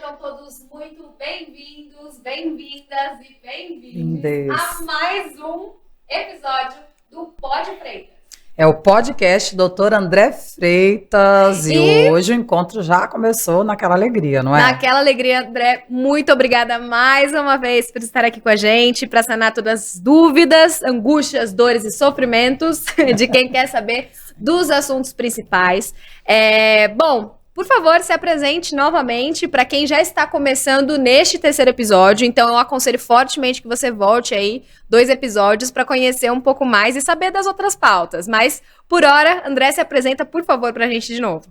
Sejam todos muito bem-vindos, bem-vindas e bem-vindos a mais um episódio do Pod Freitas. É o podcast Dr. André Freitas e hoje o encontro já começou naquela alegria, não é? Naquela alegria, André, muito obrigada mais uma vez por estar aqui com a gente, para sanar todas as dúvidas, angústias, dores e sofrimentos de quem quer saber dos assuntos principais. Bom, por favor, se apresente novamente para quem já está começando neste terceiro episódio. Então, eu aconselho fortemente que você volte aí 2 episódios para conhecer um pouco mais e saber das outras pautas. Mas, por hora, André, se apresenta, por favor, para a gente de novo.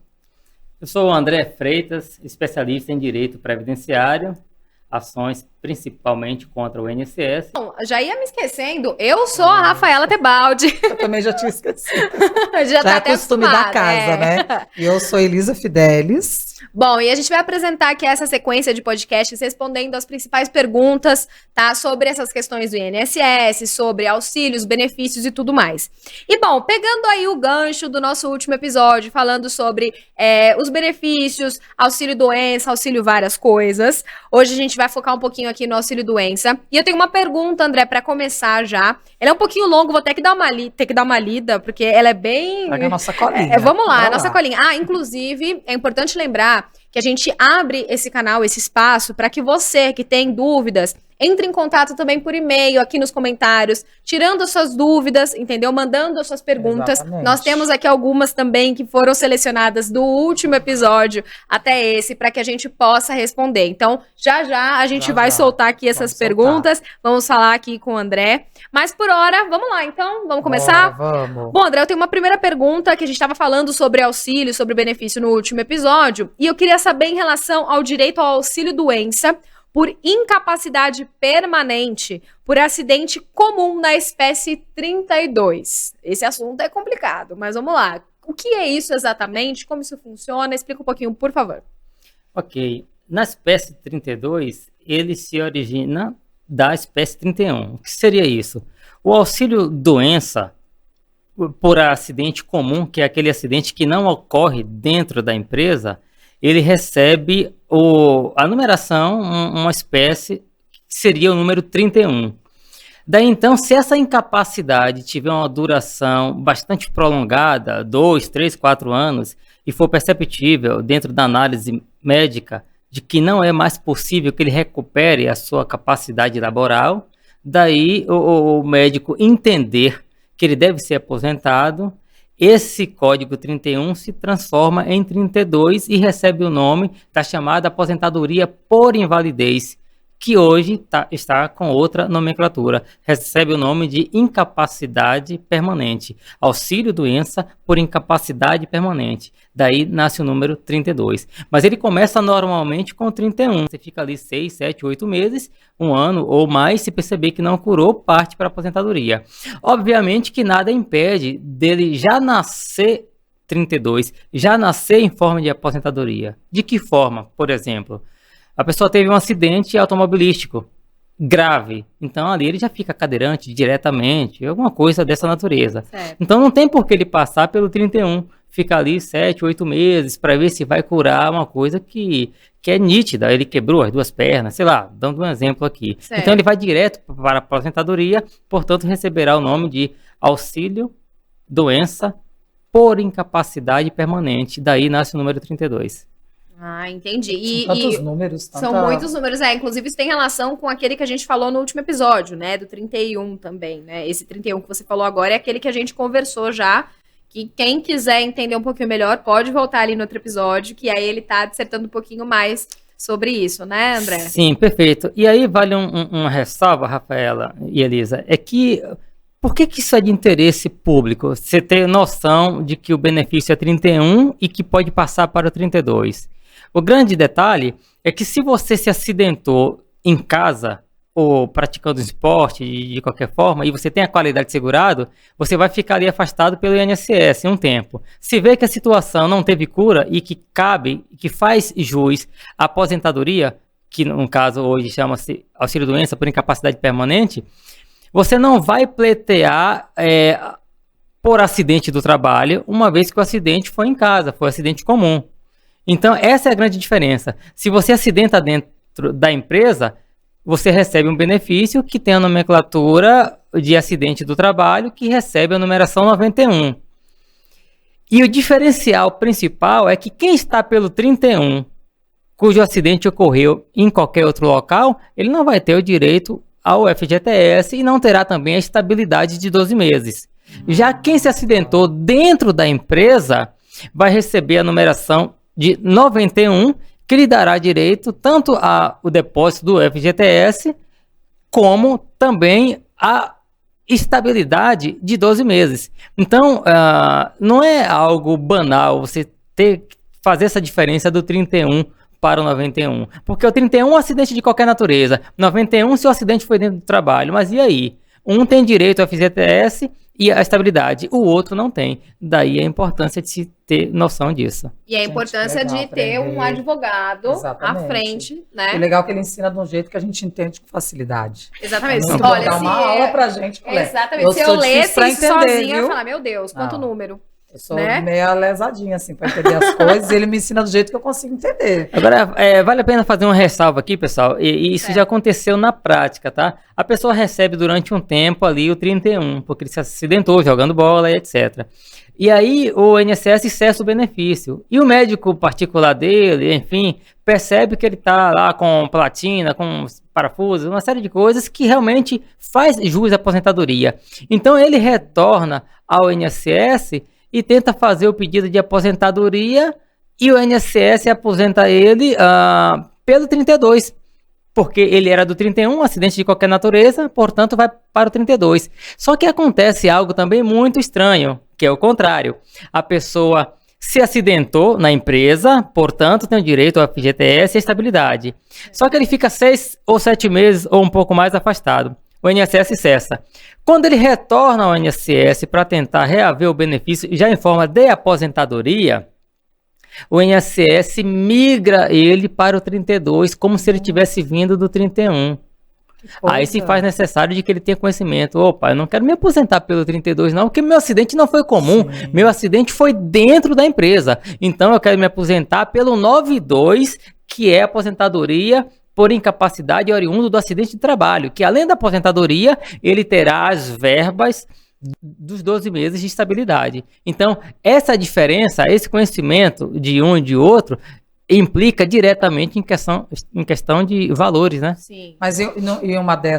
Eu sou o André Freitas, especialista em direito previdenciário, ações principalmente contra o INSS. Bom, já ia me esquecendo, eu sou a Rafaela Tebaldi. Eu também já tinha esquecido. já tá é costume da casa, né? E eu sou Elisa Fidelis. Bom, e a gente vai apresentar aqui essa sequência de podcasts respondendo as principais perguntas, tá? Sobre essas questões do INSS, sobre auxílios, benefícios e tudo mais. E bom, pegando aí o gancho do nosso último episódio, falando sobre os benefícios, auxílio-doença, auxílio várias coisas, hoje a gente vai focar um pouquinho aqui no auxílio-doença. E eu tenho uma pergunta, André, para começar já. Ela é um pouquinho longa, vou ter que dar uma lida, porque ela é bem... Pega a nossa colinha. Vamos lá, a nossa colinha. Inclusive, é importante lembrar que a gente abre esse canal, esse espaço, para que você que tem dúvidas, entre em contato também por e-mail, aqui nos comentários, tirando as suas dúvidas, entendeu? Mandando as suas perguntas. Exatamente. Nós temos aqui algumas também que foram selecionadas do último episódio até esse, para que a gente possa responder. Então, já a gente vai soltar aqui essas perguntas. Vamos falar aqui com o André. Mas por hora, vamos lá então? Vamos começar? Vamos. Bom, André, eu tenho uma primeira pergunta que a gente estava falando sobre auxílio, sobre benefício no último episódio. E eu queria saber em relação ao direito ao auxílio-doença por incapacidade permanente por acidente comum na espécie 32. Esse assunto é complicado, mas vamos lá. O que é isso exatamente? Como isso funciona? Explica um pouquinho, por favor. Ok. Na espécie 32, ele se origina da espécie 31. O que seria isso? O auxílio-doença por acidente comum, que é aquele acidente que não ocorre dentro da empresa, ele recebe a numeração, uma espécie que seria o número 31. Daí então, se essa incapacidade tiver uma duração bastante prolongada, 2, 3, 4 anos, e for perceptível dentro da análise médica de que não é mais possível que ele recupere a sua capacidade laboral, daí o médico entender que ele deve ser aposentado, esse código 31 se transforma em 32 e recebe o nome da chamada aposentadoria por invalidez, que hoje está com outra nomenclatura. Recebe o nome de incapacidade permanente. Auxílio-doença por incapacidade permanente. Daí nasce o número 32. Mas ele começa normalmente com 31. Você fica ali 6, 7, 8 meses, 1 ano ou mais, se perceber que não curou, parte para a aposentadoria. Obviamente que nada impede dele já nascer 32, já nascer em forma de aposentadoria. De que forma, por exemplo? A pessoa teve um acidente automobilístico grave, então ali ele já fica cadeirante diretamente, alguma coisa dessa natureza. Certo. Então não tem por que ele passar pelo 31, fica ali 7, 8 meses para ver se vai curar uma coisa que é nítida. Ele quebrou as 2 pernas, sei lá, dando um exemplo aqui. Certo. Então ele vai direto para a aposentadoria, portanto receberá o nome de auxílio-doença por incapacidade permanente. Daí nasce o número 32. Entendi. São tantos números. São muitos números, inclusive isso tem relação com aquele que a gente falou no último episódio, né, do 31 também, né, esse 31 que você falou agora é aquele que a gente conversou já, que quem quiser entender um pouquinho melhor pode voltar ali no outro episódio, que aí ele tá dissertando um pouquinho mais sobre isso, né, André? Sim, perfeito. E aí vale uma ressalva, Rafaela e Elisa, é que por que isso é de interesse público? Você ter noção de que o benefício é 31 e que pode passar para o 32. O grande detalhe é que se você se acidentou em casa ou praticando esporte de qualquer forma e você tem a qualidade de segurado, você vai ficar ali afastado pelo INSS um tempo. Se vê que a situação não teve cura e que cabe, que faz jus à aposentadoria, que no caso hoje chama-se auxílio-doença por incapacidade permanente, você não vai pleitear por acidente do trabalho, uma vez que o acidente foi em casa, foi um acidente comum. Então, essa é a grande diferença. Se você acidenta dentro da empresa, você recebe um benefício que tem a nomenclatura de acidente do trabalho, que recebe a numeração 91. E o diferencial principal é que quem está pelo 31, cujo acidente ocorreu em qualquer outro local, ele não vai ter o direito ao FGTS e não terá também a estabilidade de 12 meses. Já quem se acidentou dentro da empresa vai receber a numeração de 91, que lhe dará direito tanto ao depósito do FGTS, como também a estabilidade de 12 meses. Então, não é algo banal você fazer essa diferença do 31 para o 91. Porque o 31 é um acidente de qualquer natureza. 91 se o acidente foi dentro do trabalho. Mas e aí? Um tem direito ao FGTS e a estabilidade, o outro não tem. Daí a importância de se ter noção disso. E a importância de ter um advogado Exatamente. à frente, né? É legal que ele ensina de um jeito que a gente entende com facilidade. Exatamente. Muito Olha, bom, dá uma aula pra gente. Exatamente. Se eu lesse isso sozinha, eu ia falar, meu Deus, quanto número. Eu sou meio lesadinha, assim, para entender as coisas, e ele me ensina do jeito que eu consigo entender. Agora, vale a pena fazer uma ressalva aqui, pessoal, e isso já aconteceu na prática, tá? A pessoa recebe durante um tempo ali o 31, porque ele se acidentou jogando bola e etc. E aí o INSS cessa o benefício. E o médico particular dele, enfim, percebe que ele tá lá com platina, com parafusos, uma série de coisas que realmente faz jus à aposentadoria. Então ele retorna ao INSS e tenta fazer o pedido de aposentadoria e o INSS aposenta ele pelo 32, porque ele era do 31, acidente de qualquer natureza, portanto vai para o 32. Só que acontece algo também muito estranho, que é o contrário. A pessoa se acidentou na empresa, portanto tem o direito ao FGTS e estabilidade. Só que ele fica 6 ou 7 meses ou um pouco mais afastado. O INSS cessa. Quando ele retorna ao INSS para tentar reaver o benefício, já em forma de aposentadoria, o INSS migra ele para o 32, como se ele tivesse vindo do 31. Aí se faz necessário de que ele tenha conhecimento. Opa, eu não quero me aposentar pelo 32 não, porque meu acidente não foi comum. Sim. Meu acidente foi dentro da empresa. Então eu quero me aposentar pelo 92, que é a aposentadoria por incapacidade oriundo do acidente de trabalho, que além da aposentadoria, ele terá as verbas dos 12 meses de estabilidade. Então, essa diferença, esse conhecimento de um e de outro, implica diretamente em questão de valores, né? Sim. Mas e uma dessas